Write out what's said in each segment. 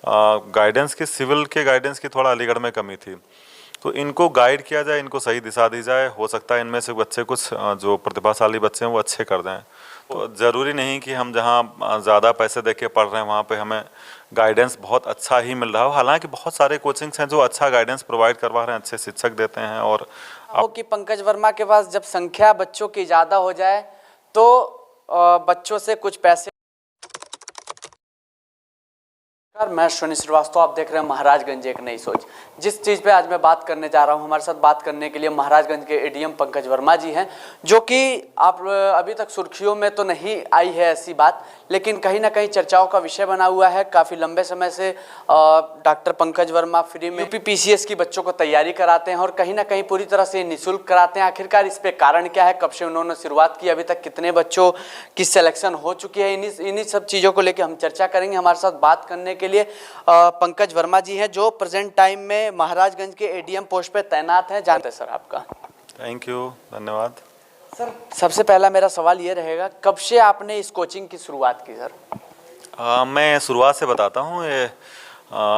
Guidance की, civil के guidance की थोड़ा अलीगढ़ में कमी थी। तो इनको गाइड किया जाए, इनको सही दिशा दी जाए, हो सकता है इनमें से बच्चे कुछ जो प्रतिभाशाली बच्चे हैं वो अच्छे कर दें। तो ज़रूरी नहीं कि हम जहाँ ज़्यादा पैसे दे के पढ़ रहे हैं वहाँ पे हमें गाइडेंस बहुत अच्छा ही मिल रहा हो। हालांकि बहुत सारे कोचिंग्स हैं जो अच्छा गाइडेंस प्रोवाइड करवा रहे हैं, अच्छे शिक्षक देते हैं। और हो कि पंकज वर्मा के पास जब संख्या बच्चों की ज़्यादा हो जाए तो बच्चों से कुछ पैसे। मैं अश्विनी श्रीवास्तव, आप देख रहे हैं महाराजगंज एक नई सोच। जिस चीज़ पे आज मैं बात करने जा रहा हूं, हमारे साथ बात करने के लिए महाराजगंज के एडीएम पंकज वर्मा जी हैं, जो कि आप अभी तक सुर्खियों में तो नहीं आई है ऐसी बात, लेकिन कहीं ना कहीं चर्चाओं का विषय बना हुआ है। काफ़ी लंबे समय से डॉक्टर पंकज वर्मा फ्री में यूपीपीसीएस की बच्चों को तैयारी कराते हैं और कहीं ना कहीं पूरी तरह से निःशुल्क कराते हैं। आखिरकार इस पे कारण क्या है, कब से उन्होंने शुरुआत की, अभी तक कितने बच्चों की सिलेक्शन हो चुकी है, इन्हीं सब चीज़ों को लेकर हम चर्चा करेंगे। हमारे साथ बात करने के लिए पंकज वर्मा जी हैं, जो प्रेजेंट टाइम में महाराजगंज के एडीएम पोस्ट पे तैनात हैं। जानते हैं सर आपका। थैंक यू, धन्यवाद। सर सबसे पहला मेरा सवाल ये रहेगा, कब से आपने इस कोचिंग की शुरुआत की सर? मैं शुरुआत से बताता हूँ। ये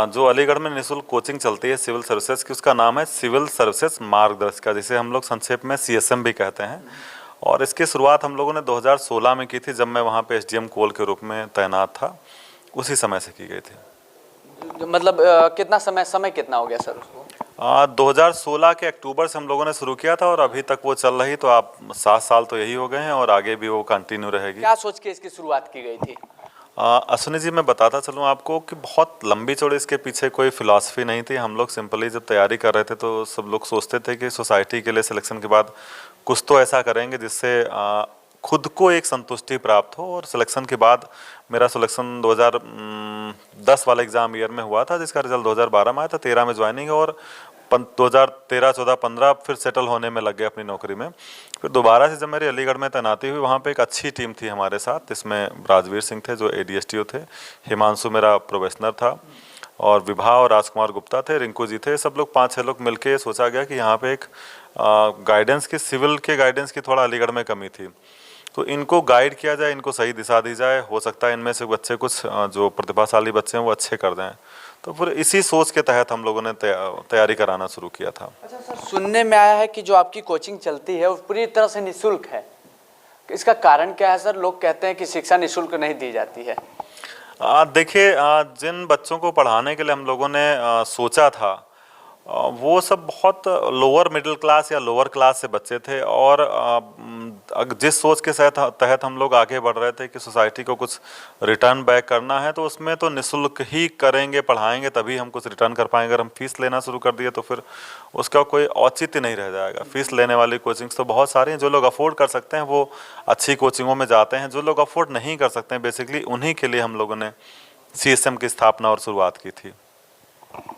जो अलीगढ़ में निःशुल्क कोचिंग चलती है सिविल सर्विसेज की, उसका नाम है सिविल सर्विसेज मार्गदर्शिका, जिसे हम लोग संक्षेप में CSM भी कहते हैं। और इसकी शुरुआत हम लोगों ने 2016 में की थी, जब मैं वहाँ पे SDM कोल के रूप में तैनात था। उसी समय से की गई थी। मतलब कितना समय कितना हो गया सर उसको? 2016 के अक्टूबर से हम लोगों ने शुरू किया था और अभी तक वो चल रही। तो आप 7 साल तो यही हो गए हैं और आगे भी वो कंटिन्यू रहेगी। क्या सोच के इसकी शुरुआत की गई थी? अश्विनी जी, मैं बताता चलूँ आपको कि बहुत लंबी चौड़ी इसके पीछे कोई फिलॉसफी नहीं थी। हम लोग सिंपली जब तैयारी कर रहे थे तो सब लोग सोचते थे कि सोसाइटी के लिए सिलेक्शन के बाद कुछ तो ऐसा करेंगे जिससे खुद को एक संतुष्टि प्राप्त हो। और सिलेक्शन के बाद मेरा सिलेक्शन 2010 वाले एग्ज़ाम ईयर में हुआ था, जिसका रिजल्ट 2012 में आया था। 13 में ज्वाइनिंग और 2013, 14, 15 फिर सेटल होने में लग गए अपनी नौकरी में। फिर दोबारा से जब मेरी अलीगढ़ में तैनाती हुई, वहाँ पे एक अच्छी टीम थी हमारे साथ। इसमें राजवीर सिंह थे जो ADSTO थे, हिमांशु मेरा प्रोबेशनर था, और विभा और राजकुमार गुप्ता थे, रिंकू जी थे। सब लोग 5-6 लोग मिलके सोचा गया कि यहाँ पे एक गाइडेंस की, सिविल के गाइडेंस की थोड़ा अलीगढ़ में कमी थी। तो इनको गाइड किया जाए, इनको सही दिशा दी जाए, हो सकता है इनमें से बच्चे कुछ जो प्रतिभाशाली बच्चे हैं वो अच्छे कर दें। तो फिर इसी सोच के तहत हम लोगों ने तैयारी कराना शुरू किया था। अच्छा सर, सुनने में आया है कि जो आपकी कोचिंग चलती है वो पूरी तरह से निःशुल्क है। इसका कारण क्या है सर? लोग कहते हैं कि शिक्षा निःशुल्क नहीं दी जाती है। देखिए, जिन बच्चों को पढ़ाने के लिए हम लोगों ने सोचा था वो सब बहुत लोअर मिडिल क्लास या लोअर क्लास से बच्चे थे। और जिस सोच के तहत हम लोग आगे बढ़ रहे थे कि सोसाइटी को कुछ रिटर्न बैक करना है, तो उसमें तो निःशुल्क ही करेंगे, पढ़ाएंगे, तभी हम कुछ रिटर्न कर पाएंगे। अगर हम फीस लेना शुरू कर दिए तो फिर उसका कोई औचित्य नहीं रह जाएगा। फीस लेने वाली कोचिंग्स तो बहुत सारी हैं। जो लोग अफोर्ड कर सकते हैं वो अच्छी कोचिंगों में जाते हैं। जो लोग अफोर्ड नहीं कर सकते हैं, बेसिकली उन्हीं के लिए हम लोगों ने CSM की स्थापना और शुरुआत की थी।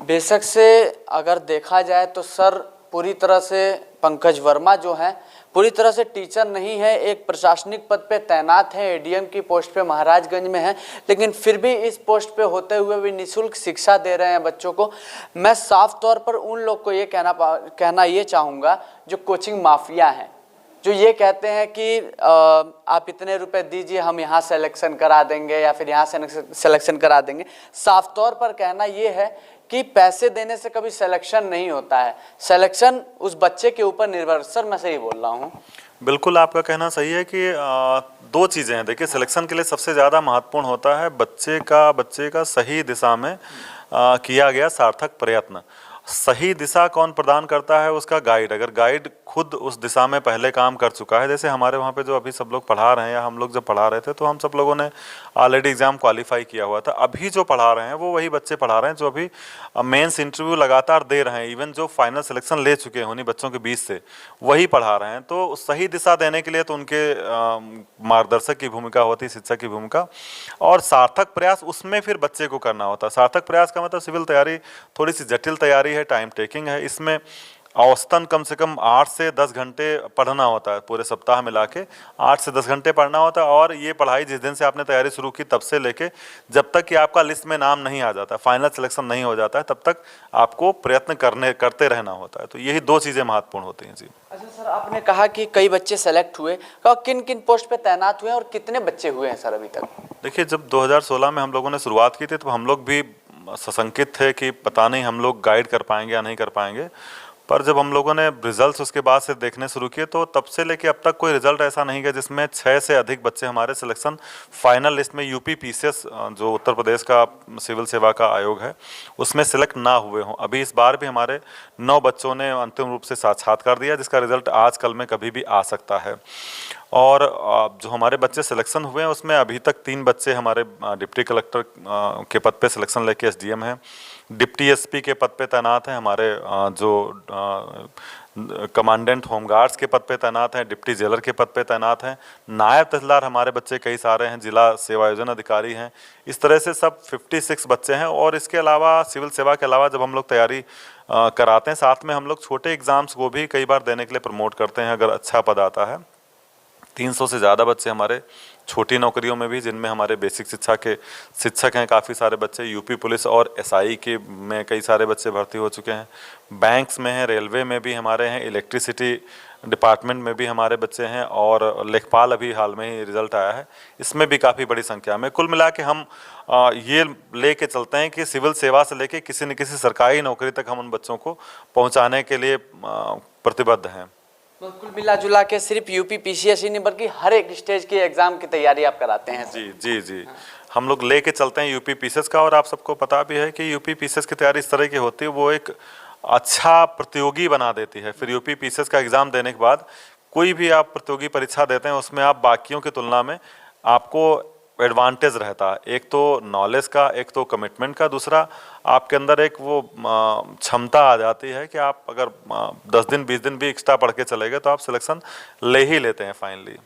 बेशक से अगर देखा जाए तो सर पूरी तरह से पंकज वर्मा जो हैं पूरी तरह से टीचर नहीं है, एक प्रशासनिक पद पे तैनात हैं, ADM की पोस्ट पे महाराजगंज में हैं, लेकिन फिर भी इस पोस्ट पे होते हुए भी निःशुल्क शिक्षा दे रहे हैं बच्चों को। मैं साफ तौर पर उन लोग को ये कहना ये चाहूँगा जो कोचिंग माफिया हैं, जो ये कहते हैं कि आप इतने रुपए दीजिए, हम यहाँ सिलेक्शन करा देंगे या फिर यहाँ सिलेक्शन करा देंगे। साफ तौर पर कहना ये है कि पैसे देने से कभी सिलेक्शन नहीं होता है, सिलेक्शन उस बच्चे के ऊपर निर्भर। सर मैं सही बोल रहा हूँ? बिल्कुल, आपका कहना सही है कि दो चीज़ें हैं। देखिए, सिलेक्शन के लिए सबसे ज़्यादा महत्वपूर्ण होता है बच्चे का सही दिशा में किया गया सार्थक प्रयत्न। सही दिशा कौन प्रदान करता है? उसका गाइड। अगर गाइड खुद उस दिशा में पहले काम कर चुका है, जैसे हमारे वहाँ पे जो अभी सब लोग पढ़ा रहे हैं या हम लोग जब पढ़ा रहे थे तो हम सब लोगों ने ऑलरेडी एग्ज़ाम क्वालिफाई किया हुआ था। अभी जो पढ़ा रहे हैं वो वही बच्चे पढ़ा रहे हैं जो अभी मेंस इंटरव्यू लगातार दे रहे हैं। इवन जो फाइनल सिलेक्शन ले चुके हैं उन्हीं बच्चों के बीच से वही पढ़ा रहे हैं। तो सही दिशा देने के लिए तो उनके मार्गदर्शक की भूमिका होती है, शिक्षक की भूमिका, और सार्थक प्रयास उसमें फिर बच्चे को करना होता है। सार्थक प्रयास का मतलब सिविल तैयारी थोड़ी सी जटिल तैयारी है, टाइम टेकिंग है। इसमें औसतन कम से कम 8 से 10 घंटे पढ़ना होता है, पूरे सप्ताह मिला के 8 से 10 घंटे पढ़ना होता है। और ये पढ़ाई जिस दिन से आपने तैयारी शुरू की तब से लेके जब तक कि आपका लिस्ट में नाम नहीं आ जाता, फाइनल सिलेक्शन नहीं हो जाता है, तब तक आपको प्रयत्न करते रहना होता है। तो यही दो चीज़ें महत्वपूर्ण होती हैं। जी। अच्छा सर, आपने कहा कि कई बच्चे सेलेक्ट हुए, किन किन पोस्ट पे तैनात हुए और कितने बच्चे हुए हैं सर अभी तक? देखिए, जब 2016 में हम लोगों ने शुरुआत की थी तो हम लोग भी सशंकित थे कि पता नहीं हम लोग गाइड कर पाएंगे या नहीं कर पाएंगे, पर जब हम लोगों ने रिजल्ट्स उसके बाद से देखने शुरू किए तो तब से लेके अब तक कोई रिजल्ट ऐसा नहीं गया जिसमें 6 से अधिक बच्चे हमारे सिलेक्शन फाइनल लिस्ट में यूपी पीसीएस जो उत्तर प्रदेश का सिविल सेवा का आयोग है उसमें सिलेक्ट ना हुए हों। अभी इस बार भी हमारे 9 बच्चों ने अंतिम रूप से साक्षात्कार दिया जिसका रिजल्ट आज कल में कभी भी आ सकता है। और जो हमारे बच्चे सिलेक्शन हुए हैं उसमें अभी तक 3 बच्चे हमारे डिप्टी कलेक्टर के पद पे सिलेक्शन लेके एसडीएम हैं, डिप्टी एसपी के पद पे तैनात हैं, हमारे जो कमांडेंट होमगार्ड्स के पद पे तैनात हैं, डिप्टी जेलर के पद पे तैनात हैं, नायब तहसीलदार हमारे बच्चे कई सारे हैं, जिला सेवा आयोजन अधिकारी हैं। इस तरह से सब 56 बच्चे हैं। और इसके अलावा सिविल सेवा के अलावा जब हम लोग तैयारी कराते हैं साथ में हम लोग छोटे एग्ज़ाम्स को भी कई बार देने के लिए प्रमोट करते हैं अगर अच्छा पद आता है। 300 से ज़्यादा बच्चे हमारे छोटी नौकरियों में भी, जिनमें हमारे बेसिक शिक्षा के शिक्षक हैं काफ़ी सारे बच्चे, यूपी पुलिस और एसआई के में कई सारे बच्चे भर्ती हो चुके हैं, बैंक्स में हैं, रेलवे में भी हमारे हैं, इलेक्ट्रिसिटी डिपार्टमेंट में भी हमारे बच्चे हैं और लेखपाल अभी हाल में ही रिजल्ट आया है, इसमें भी काफ़ी बड़ी संख्या में। कुल मिला के हम ये ले के चलते हैं कि सिविल सेवा से लेके किसी न किसी सरकारी नौकरी तक हम उन बच्चों को पहुँचाने के लिए प्रतिबद्ध हैं। तो कुल मिला जुला के सिर्फ यूपी पीसीएस ही नहीं बल्कि हर एक स्टेज के एग्जाम की तैयारी आप कराते हैं। जी जी जी, हम लोग लेके चलते हैं यूपी पीसीएस का। और आप सबको पता भी है कि यूपी पीसीएस की तैयारी इस तरह की होती है, वो एक अच्छा प्रतियोगी बना देती है। फिर यूपी पीसीएस का एग्ज़ाम देने के बाद कोई भी आप प्रतियोगी परीक्षा देते हैं उसमें आप बाकियों की तुलना में आपको एडवांटेज रहता है, एक तो नॉलेज का, एक तो कमिटमेंट का, दूसरा आपके अंदर एक वो क्षमता आ जाती है कि आप अगर 10 दिन 20 दिन भी एक्स्ट्रा पढ़ के चले गए तो आप सिलेक्शन ले ही लेते हैं फाइनली।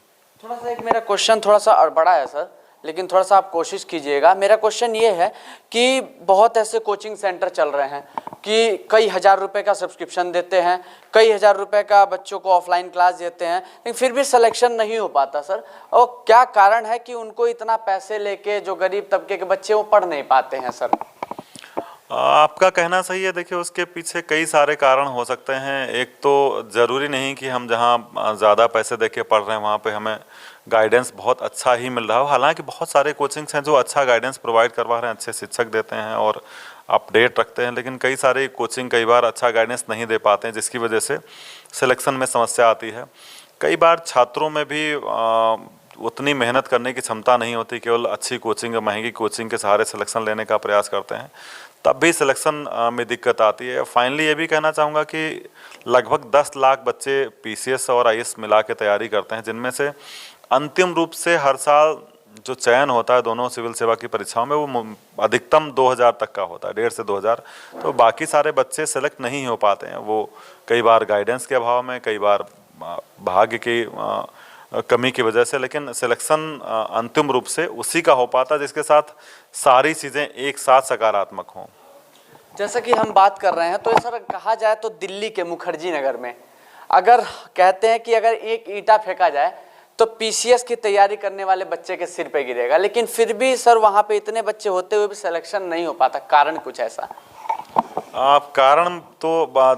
थोड़ा सा एक मेरा क्वेश्चन थोड़ा सा बड़ा है सर, लेकिन थोड़ा सा आप कोशिश कीजिएगा। मेरा क्वेश्चन ये है कि बहुत ऐसे कोचिंग सेंटर चल रहे हैं कि कई हज़ार रुपए का सब्सक्रिप्शन देते हैं, कई हज़ार रुपए का बच्चों को ऑफलाइन क्लास देते हैं, लेकिन फिर भी सिलेक्शन नहीं हो पाता सर। और क्या कारण है कि उनको इतना पैसे लेके जो गरीब तबके के बच्चे वो पढ़ नहीं पाते हैं सर? आपका कहना सही है। देखिए उसके पीछे कई सारे कारण हो सकते हैं। एक तो ज़रूरी नहीं कि हम जहाँ ज़्यादा पैसे दे के पढ़ रहे हैं वहाँ पे हमें गाइडेंस बहुत अच्छा ही मिल रहा हो। हालांकि बहुत सारे कोचिंग्स हैं जो अच्छा गाइडेंस प्रोवाइड करवा रहे हैं, अच्छे शिक्षक देते हैं और अपडेट रखते हैं, लेकिन कई सारे कोचिंग कई बार अच्छा गाइडेंस नहीं दे पाते हैं जिसकी वजह से सिलेक्शन में समस्या आती है। कई बार छात्रों में भी उतनी मेहनत करने की क्षमता नहीं होती, केवल अच्छी कोचिंग या महंगी कोचिंग के सहारे सिलेक्शन लेने का प्रयास करते हैं, तब भी सिलेक्शन में दिक्कत आती है। फाइनली ये भी कहना चाहूँगा कि लगभग 10 लाख बच्चे पीसीएस और आईएएस मिला के तैयारी करते हैं, जिनमें से अंतिम रूप से हर साल जो चयन होता है दोनों सिविल सेवा की परीक्षाओं में वो अधिकतम 2000 तक का होता है, 1.5 से 2000। तो बाकी सारे बच्चे सेलेक्ट नहीं हो पाते हैं, वो कई बार गाइडेंस के अभाव में, कई बार भाग्य की कमी की वजह से, लेकिन सिलेक्शन अंतिम रूप से उसी का हो पाता जिसके साथ सारी चीज़ें एक साथ सकारात्मक हों। जैसा कि हम बात कर रहे हैं तो सर कहा जाए तो दिल्ली के मुखर्जी नगर में अगर कहते हैं कि अगर एक ईंटा फेंका जाए तो पीसीएस की तैयारी करने वाले बच्चे के सिर पे गिरेगा, लेकिन फिर भी सर वहाँ पे इतने बच्चे होते हुए भी सिलेक्शन नहीं हो पाता, कारण कुछ ऐसा? कारण तो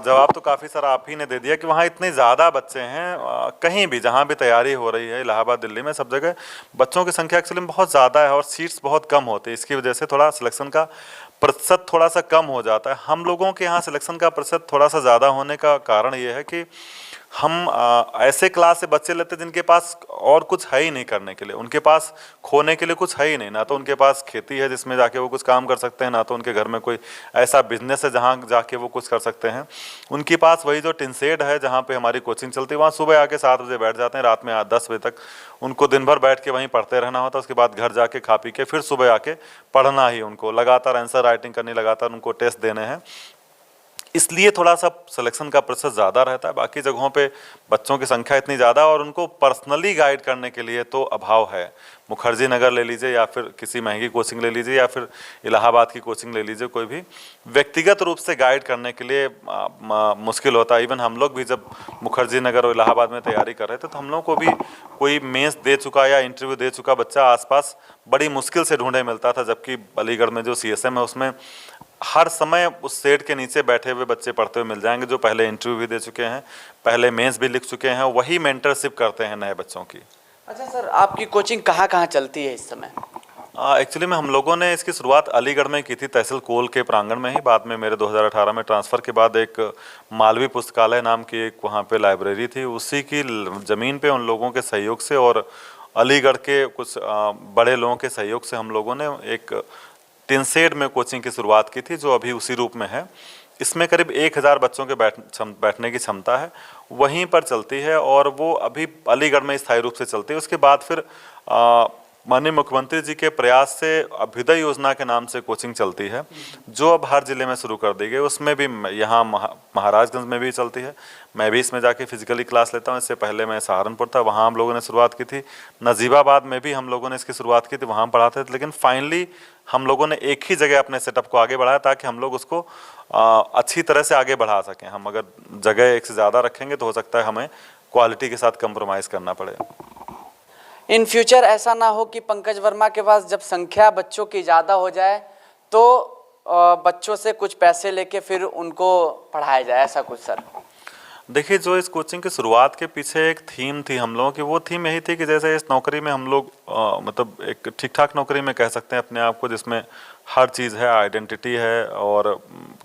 जवाब तो काफ़ी सारा आप ही ने दे दिया कि वहाँ इतने ज़्यादा बच्चे हैं। कहीं भी जहाँ भी तैयारी हो रही है, इलाहाबाद दिल्ली में, सब जगह बच्चों की संख्या एक्चुअली में बहुत ज़्यादा है और सीट्स बहुत कम होती है। इसकी वजह से थोड़ा सिलेक्शन का प्रतिशत थोड़ा सा कम हो जाता है। हम लोगों के यहाँ सिलेक्शन का प्रतिशत थोड़ा सा ज़्यादा होने का कारण ये है कि हम ऐसे क्लास से बच्चे लेते हैं जिनके पास और कुछ है ही नहीं करने के लिए, उनके पास खोने के लिए कुछ है ही नहीं, ना तो उनके पास खेती है जिसमें जाके वो कुछ काम कर सकते हैं, ना तो उनके घर में कोई ऐसा बिजनेस है जहाँ जाके वो कुछ कर सकते हैं। उनके पास वही जो टिन शेड है जहाँ पे हमारी कोचिंग चलती है, वहाँ सुबह आके 7 बजे बैठ जाते हैं, रात में 10 बजे तक उनको दिन भर बैठ के वहीं पढ़ते रहना होता है। उसके बाद घर जाके खा पी के फिर सुबह आके पढ़ना ही, उनको लगातार आंसर राइटिंग करनी, लगातार उनको टेस्ट देने हैं, इसलिए थोड़ा सा सिलेक्शन का प्रतिशत ज़्यादा रहता है। बाकी जगहों पे बच्चों की संख्या इतनी ज़्यादा और उनको पर्सनली गाइड करने के लिए तो अभाव है। मुखर्जी नगर ले लीजिए या फिर किसी महंगी कोचिंग ले लीजिए या फिर इलाहाबाद की कोचिंग ले लीजिए, कोई भी व्यक्तिगत रूप से गाइड करने के लिए मुश्किल होता है। इवन हम लोग भी जब मुखर्जी नगर और इलाहाबाद में तैयारी कर रहे थे तो हम लोग को भी कोई मेंस दे चुका या इंटरव्यू दे चुका बच्चा आसपास बड़ी मुश्किल से ढूंढे मिलता था, जबकि अलीगढ़ में जो CSM है उसमें हर समय उस सेट के नीचे बैठे हुए बच्चे पढ़ते हुए मिल जाएंगे जो पहले इंटरव्यू भी दे चुके हैं, पहले मेंस भी लिख चुके हैं, वही मेंटरशिप करते हैं नए बच्चों की। अच्छा सर, आपकी कोचिंग कहाँ कहाँ चलती है इस समय? एक्चुअली में हम लोगों ने इसकी शुरुआत अलीगढ़ में की थी, तहसील कोल के प्रांगण में ही। बाद में मेरे 2018 में ट्रांसफ़र के बाद एक मालवी पुस्तकालय नाम की एक वहाँ पे लाइब्रेरी थी, उसी की ज़मीन पे उन लोगों के सहयोग से और अलीगढ़ के कुछ बड़े लोगों के सहयोग से हम लोगों ने एक टिन शेड में कोचिंग की शुरुआत की थी, जो अभी उसी रूप में है। इसमें करीब 1000 बच्चों के बैठने की क्षमता है, वहीं पर चलती है और वो अभी अलीगढ़ में स्थायी रूप से चलती है। उसके बाद फिर माननीय मुख्यमंत्री जी के प्रयास से अभ्युदय योजना के नाम से कोचिंग चलती है, जो अब हर जिले में शुरू कर दी गई। उसमें भी यहाँ महाराजगंज में भी चलती है, मैं भी इसमें जाके फिजिकली क्लास लेता हूँ। इससे पहले मैं सहारनपुर था, वहाँ हम लोगों ने शुरुआत की थी। नजीबाबाद में भी हम लोगों ने इसकी शुरुआत की थी, वहाँ पढ़ाते थे। लेकिन फाइनली हम लोगों ने एक ही जगह अपने सेटअप को आगे बढ़ाया ताकि हम लोग उसको अच्छी तरह से आगे बढ़ा सकें। हम अगर जगह एक से ज़्यादा रखेंगे तो हो सकता है हमें क्वालिटी के साथ कंप्रोमाइज़ करना पड़े। इन फ्यूचर ऐसा ना हो कि पंकज वर्मा के पास जब संख्या बच्चों की ज़्यादा हो जाए तो बच्चों से कुछ पैसे लेके फिर उनको पढ़ाया जाए, ऐसा कुछ सर? देखिए, जो इस कोचिंग की शुरुआत के पीछे एक थीम थी हम लोगों की, वो थीम यही थी कि जैसे इस नौकरी में हम लोग मतलब एक ठीक ठाक नौकरी में कह सकते हैं अपने आप को, जिसमें हर चीज़ है, आइडेंटिटी है और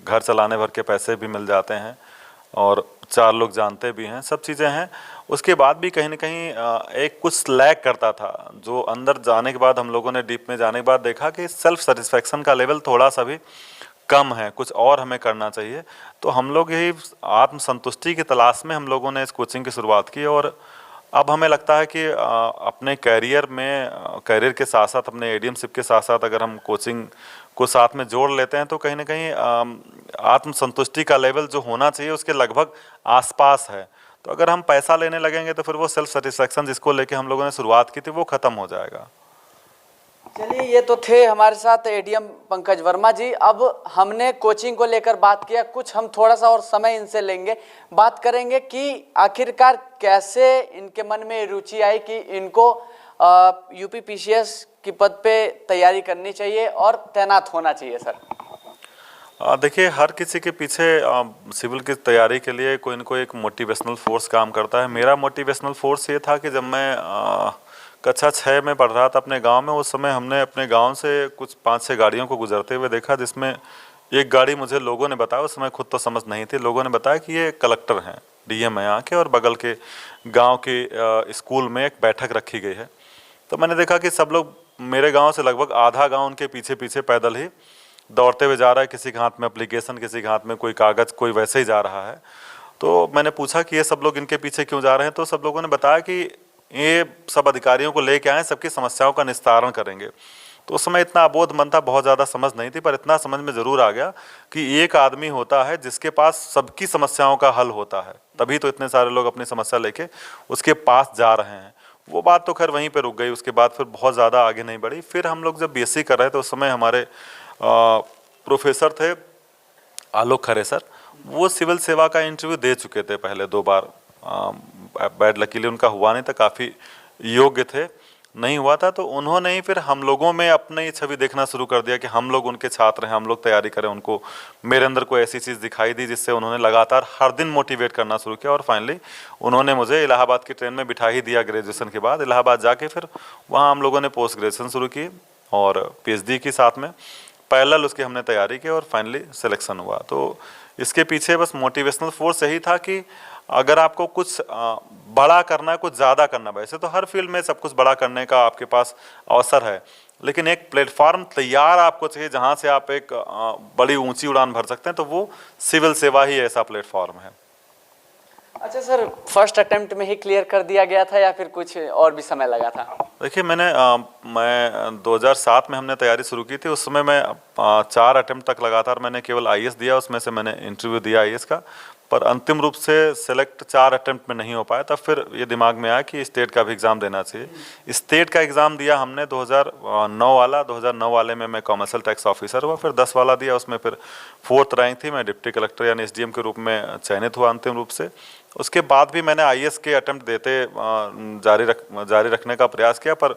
घर चलाने भर के पैसे भी मिल जाते हैं और 4 लोग जानते भी हैं, सब चीज़ें हैं। उसके बाद भी कहीं ना कहीं एक कुछ लैग करता था, जो अंदर जाने के बाद हम लोगों ने डीप में जाने के बाद देखा कि सेल्फ सेटिस्फेक्शन का लेवल थोड़ा सा भी कम है, कुछ और हमें करना चाहिए। तो हम लोग यही आत्मसंतुष्टि की तलाश में हम लोगों ने इस कोचिंग की शुरुआत की और अब हमें लगता है कि अपने कैरियर के साथ साथ अपने एडीएमशिप के साथ साथ अगर हम कोचिंग को साथ में जोड़ लेते हैं तो कहीं ना कहीं आत्मसंतुष्टि का लेवल जो होना चाहिए उसके लगभग आसपास है। तो अगर हम पैसा लेने लगेंगे तो फिर वो सेल्फ सेटिस्फेक्शन जिसको लेके हम लोगों ने शुरुआत की थी वो ख़त्म हो जाएगा। चलिए, ये तो थे हमारे साथ एडीएम पंकज वर्मा जी। अब हमने कोचिंग को लेकर बात किया, कुछ हम थोड़ा सा और समय इनसे लेंगे, बात करेंगे कि आखिरकार कैसे इनके मन में रुचि आई कि इनको यूपी पीसीएस की पद पे तैयारी करनी चाहिए और तैनात होना चाहिए सर। देखिए, हर किसी के पीछे सिविल की तैयारी के लिए कोई न कोई एक मोटिवेशनल फोर्स काम करता है। मेरा मोटिवेशनल फोर्स ये था कि जब मैं कक्षा 6 में पढ़ रहा था अपने गांव में, उस समय हमने अपने गांव से कुछ 5-6 गाड़ियों को गुजरते हुए देखा, जिसमें एक गाड़ी मुझे लोगों ने बताया, उस समय खुद तो समझ नहीं थी, लोगों ने बताया कि ये कलेक्टर हैं, डीएम है यहाँ के, और बगल के गाँव के स्कूल में एक बैठक रखी गई है। तो मैंने देखा कि सब लोग मेरे गाँव से लगभग आधा गाँव उनके पीछे पीछे पैदल ही दौड़ते हुए जा रहा है, किसी के हाथ में एप्लीकेशन, किसी के हाथ में कोई कागज़, कोई वैसे ही जा रहा है। तो मैंने पूछा कि ये सब लोग इनके पीछे क्यों जा रहे हैं, तो सब लोगों ने बताया कि ये सब अधिकारियों को लेके आए, सबकी समस्याओं का निस्तारण करेंगे। तो उस समय इतना अबोध मन था, बहुत ज़्यादा समझ नहीं थी, पर इतना समझ में ज़रूर आ गया कि एक आदमी होता है जिसके पास सबकी समस्याओं का हल होता है, तभी तो इतने सारे लोग अपनी समस्या लेके उसके पास जा रहे हैं। वो बात तो खैर वहीं पे रुक गई, उसके बाद फिर बहुत ज़्यादा आगे नहीं बढ़ी। फिर हम लोग जब बीएससी कर रहे थे उस समय हमारे प्रोफेसर थे आलोक खरे सर, वो सिविल सेवा का इंटरव्यू दे चुके थे पहले 2 बार। बैड लकीली उनका हुआ नहीं था, काफ़ी योग्य थे, नहीं हुआ था। तो उन्होंने ही फिर हम लोगों में अपनी छवि देखना शुरू कर दिया कि हम लोग उनके छात्र हैं, हम लोग तैयारी करें। उनको मेरे अंदर कोई ऐसी चीज़ दिखाई दी जिससे उन्होंने लगातार हर दिन मोटिवेट करना शुरू किया और फाइनली उन्होंने मुझे इलाहाबाद की ट्रेन में बिठा ही दिया। ग्रेजुएशन के बाद इलाहाबाद जाके फिर वहाँ हम लोगों ने पोस्ट ग्रेजुएशन शुरू की और पीएचडी की साथ में पैरेलल उसकी हमने तैयारी की और फाइनली सिलेक्शन हुआ। तो इसके पीछे बस मोटिवेशनल फोर्स यही था कि अगर आपको कुछ बड़ा करना है, कुछ ज़्यादा करना है, वैसे तो हर फील्ड में सब कुछ बड़ा करने का आपके पास अवसर है, लेकिन एक प्लेटफॉर्म तैयार आपको चाहिए जहाँ से आप एक बड़ी ऊंची उड़ान भर सकते हैं, तो वो सिविल सेवा ही ऐसा प्लेटफॉर्म है। अच्छा सर, फर्स्ट अटेम्प्ट में ही क्लियर कर दिया गया था या फिर कुछ और भी समय लगा था? देखिए, मैं 2007 में हमने तैयारी शुरू की थी, उस समय मैं 4 अटेम्प्ट तक लगातार मैंने केवल आईएएस दिया, उसमें से मैंने इंटरव्यू दिया आईएएस का, पर अंतिम रूप से सेलेक्ट 4 अटेम्प्ट में नहीं हो पाया। तब फिर ये दिमाग में आया कि स्टेट का भी एग्ज़ाम देना चाहिए। स्टेट का एग्ज़ाम दिया हमने 2009 वाला। 2009 वाले में मैं कॉमर्शियल टैक्स ऑफिसर हुआ, फिर 10 वाला दिया, उसमें फिर 4th रैंक थी, मैं डिप्टी कलेक्टर यानी एसडीएम के रूप में चयनित हुआ अंतिम रूप से। उसके बाद भी मैंने आईएएस के अटेम्प्ट देते जारी रखने का प्रयास किया, पर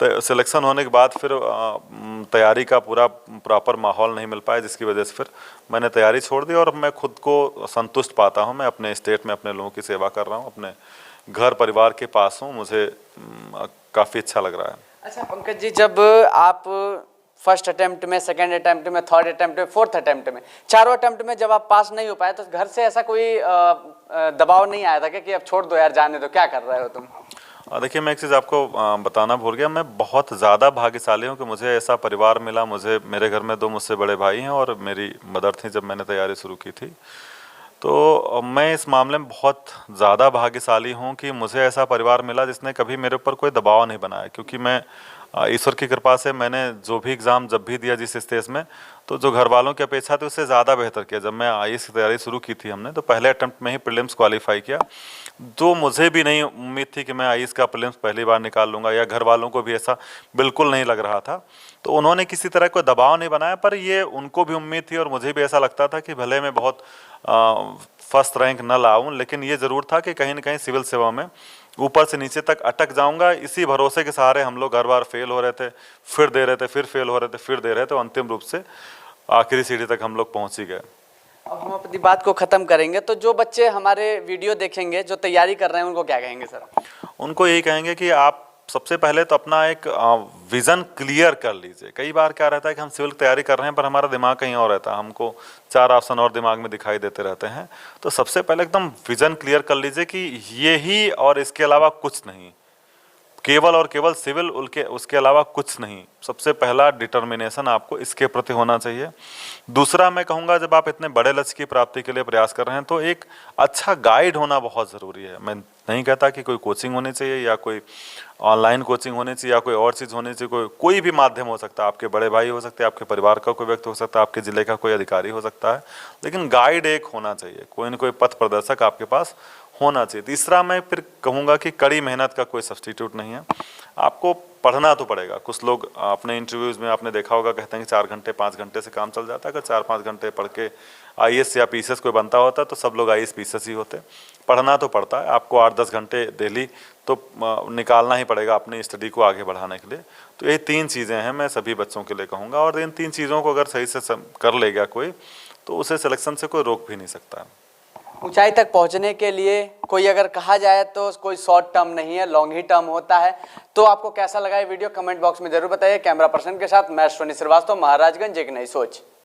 सिलेक्शन होने के बाद फिर तैयारी का पूरा प्रॉपर माहौल नहीं मिल पाया, जिसकी वजह से फिर मैंने तैयारी छोड़ दी। और मैं खुद को संतुष्ट पाता हूँ, मैं अपने स्टेट में अपने लोगों की सेवा कर रहा हूँ, अपने घर परिवार के पास हूँ, मुझे काफ़ी अच्छा लग रहा है। अच्छा पंकज जी, जब आप फर्स्ट अटेम्प्ट में, सेकंड अटेम्प्ट में, थर्ड अटेम्प्ट में, फोर्थ अटेम्प्ट में, चारों अटेम्प्ट में जब आप पास नहीं हो पाए तो घर से ऐसा कोई दबाव नहीं आया था कि अब छोड़ दो यार, जाने दो, क्या कर रहे हो तुम? देखिए, मैं एक चीज़ आपको बताना भूल गया। मैं बहुत ज़्यादा भाग्यशाली हूँ कि मुझे ऐसा परिवार मिला। मुझे, मेरे घर में 2 मुझसे बड़े भाई हैं और मेरी मदर थी जब मैंने तैयारी शुरू की थी। तो मैं इस मामले में बहुत ज़्यादा भाग्यशाली हूँ कि मुझे ऐसा परिवार मिला जिसने कभी मेरे ऊपर कोई दबाव नहीं बनाया, क्योंकि मैं ईश्वर की कृपा से मैंने जो भी एग्ज़ाम जब भी दिया जिस स्टेज में, तो जो घर वालों की अपेक्षा थी उससे ज़्यादा बेहतर किया। जब मैं आईएएस की तैयारी शुरू की थी हमने, तो पहले अटेम्प्ट में ही प्रीलिम्स क्वालिफाई किया। जो मुझे भी नहीं उम्मीद थी कि मैं आईएएस का प्रीलिम्स पहली बार निकाल लूँगा, या घर वालों को भी ऐसा बिल्कुल नहीं लग रहा था। तो उन्होंने किसी तरह कोई दबाव नहीं बनाया, पर ये उनको भी उम्मीद थी और मुझे भी ऐसा लगता था कि भले मैं बहुत फर्स्ट रैंक न लाऊं, लेकिन ये ज़रूर था कि कहीं ना कहीं सिविल सेवा में ऊपर से नीचे तक अटक जाऊंगा। इसी भरोसे के सहारे हम लोग हर बार फेल हो रहे थे, फिर दे रहे थे, फिर फेल हो रहे थे, फिर दे रहे थे, अंतिम रूप से आखिरी सीढ़ी तक हम लोग पहुंच ही गए। अब हम अपनी बात को ख़त्म करेंगे, तो जो बच्चे हमारे वीडियो देखेंगे, जो तैयारी कर रहे हैं, उनको क्या कहेंगे सर? उनको यही कहेंगे कि आप सबसे पहले तो अपना एक विज़न क्लियर कर लीजिए। कई बार क्या रहता है कि हम सिविल की तैयारी कर रहे हैं पर हमारा दिमाग कहीं और रहता है, हमको 4 ऑप्शन और दिमाग में दिखाई देते रहते हैं। तो सबसे पहले एकदम विज़न क्लियर कर लीजिए कि ये ही और इसके अलावा कुछ नहीं, केवल और केवल सिविल, उसके अलावा कुछ नहीं। सबसे पहला डिटर्मिनेशन आपको इसके प्रति होना चाहिए। दूसरा मैं कहूँगा, जब आप इतने बड़े लक्ष्य की प्राप्ति के लिए प्रयास कर रहे हैं तो एक अच्छा गाइड होना बहुत ज़रूरी है। मैं नहीं कहता कि कोई कोचिंग होनी चाहिए या कोई ऑनलाइन कोचिंग होनी चाहिए या कोई और चीज़ होनी चाहिए, कोई भी माध्यम हो सकता है। आपके बड़े भाई हो सकते हैं, आपके परिवार का कोई व्यक्ति हो सकता है, आपके ज़िले का कोई अधिकारी हो सकता है, लेकिन गाइड एक होना चाहिए, कोई न कोई पथ प्रदर्शक आपके पास होना चाहिए। तीसरा मैं फिर कहूँगा कि कड़ी मेहनत का कोई सब्स्टिट्यूट नहीं है। आपको पढ़ना तो पड़ेगा। कुछ लोग अपने इंटरव्यूज़ में आपने देखा होगा कहते हैं कि 4 घंटे 5 घंटे से काम चल जाता है। अगर 4-5 घंटे पढ़ के आईएएस या पीसीएस कोई बनता होता तो सब लोग आईएएस पीसीएस ही होते। पढ़ना तो पड़ता है, आपको 8-10 घंटे डेली तो निकालना ही पड़ेगा अपनी स्टडी को आगे बढ़ाने के लिए। तो ये 3 चीज़ें हैं, मैं सभी बच्चों के लिए कहूँगा, और इन 3 चीज़ों को अगर सही से कर लेगा कोई, तो उसे सिलेक्शन से कोई रोक भी नहीं सकता। ऊंचाई तक पहुंचने के लिए कोई अगर कहा जाए तो कोई शॉर्ट टर्म नहीं है, लॉन्ग ही टर्म होता है। तो आपको कैसा लगा ये वीडियो, कमेंट बॉक्स में जरूर बताइए। कैमरा पर्सन के साथ मैं अश्विनी श्रीवास्तव, महाराजगंज एक नई सोच।